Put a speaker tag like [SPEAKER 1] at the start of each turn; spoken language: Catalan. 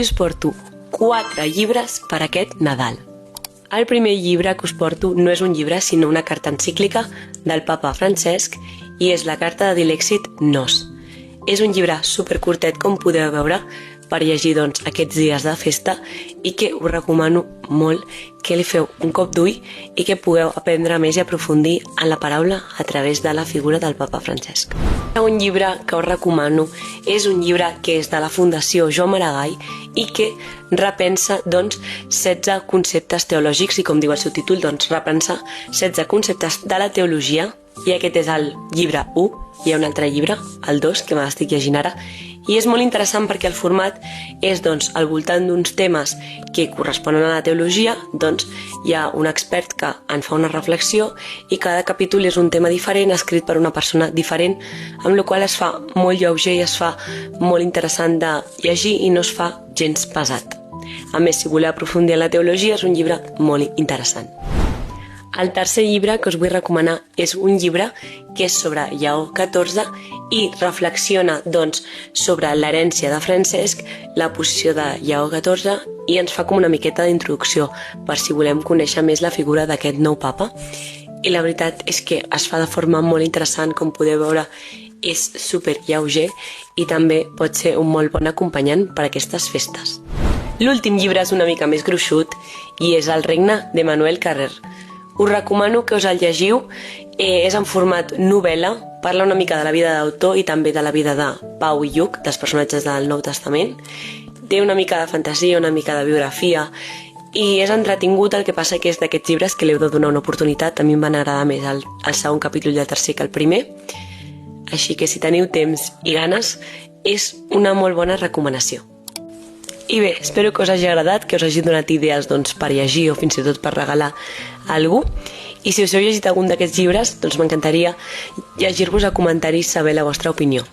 [SPEAKER 1] avui us porto 4 llibres per aquest Nadal. El primer llibre que us porto no és un llibre, sinó una carta encíclica del papa Francesc i és la carta de Dilexit Nos. És un llibre supercurtet, com podeu veure, per llegir aquests dies de festa i que us recomano molt que li feu un cop d'ull i que pugueu aprendre més i aprofundir en la paraula a través de la figura del papa Francesc. Un llibre que us recomano és un llibre que és de la Fundació Joan Maragall i que repensa 16 conceptes teològics i, com diu el seu títol, repensa 16 conceptes de la teologia, i aquest és el llibre 1. Hi ha un altre llibre, el 2, que me l'estic llegint ara, i és molt interessant perquè el format és al voltant d'uns temes que corresponen a la teologia. Hi ha un expert que en fa una reflexió i cada capítol és un tema diferent, escrit per una persona diferent, amb la qual es fa molt lleuger i es fa molt interessant de llegir i no es fa gens pesat. A més, si voleu aprofundir en la teologia, és un llibre molt interessant. El tercer llibre que us vull recomanar és un llibre que és sobre Lleó XIV i reflexiona sobre l'herència de Francesc, la posició de Lleó XIV, i ens fa com una miqueta d'introducció per si volem conèixer més la figura d'aquest nou papa. I la veritat és que es fa de forma molt interessant, com podeu veure, és super lleuger i també pot ser un molt bon acompanyant per a aquestes festes. L'últim llibre és una mica més gruixut i és El regne d'Emmanuel Carrère. Us recomano que us el llegiu, és en format novel·la, parla una mica de la vida d'autor i també de la vida de Pau i Lluc, dels personatges del Nou Testament. Té una mica de fantasia, una mica de biografia i és entretingut. El que passa que és d'aquests llibres que li heu de donar una oportunitat. A mi em van agradar més el segon capítol i el tercer que el primer, així que si teniu temps i ganes és una molt bona recomanació. I bé, espero que us hagi agradat, que us hagi donat idees per llegir o fins i tot per regalar a algú. I si us heu llegit algun d'aquests llibres, m'encantaria llegir-vos a comentaris, saber la vostra opinió.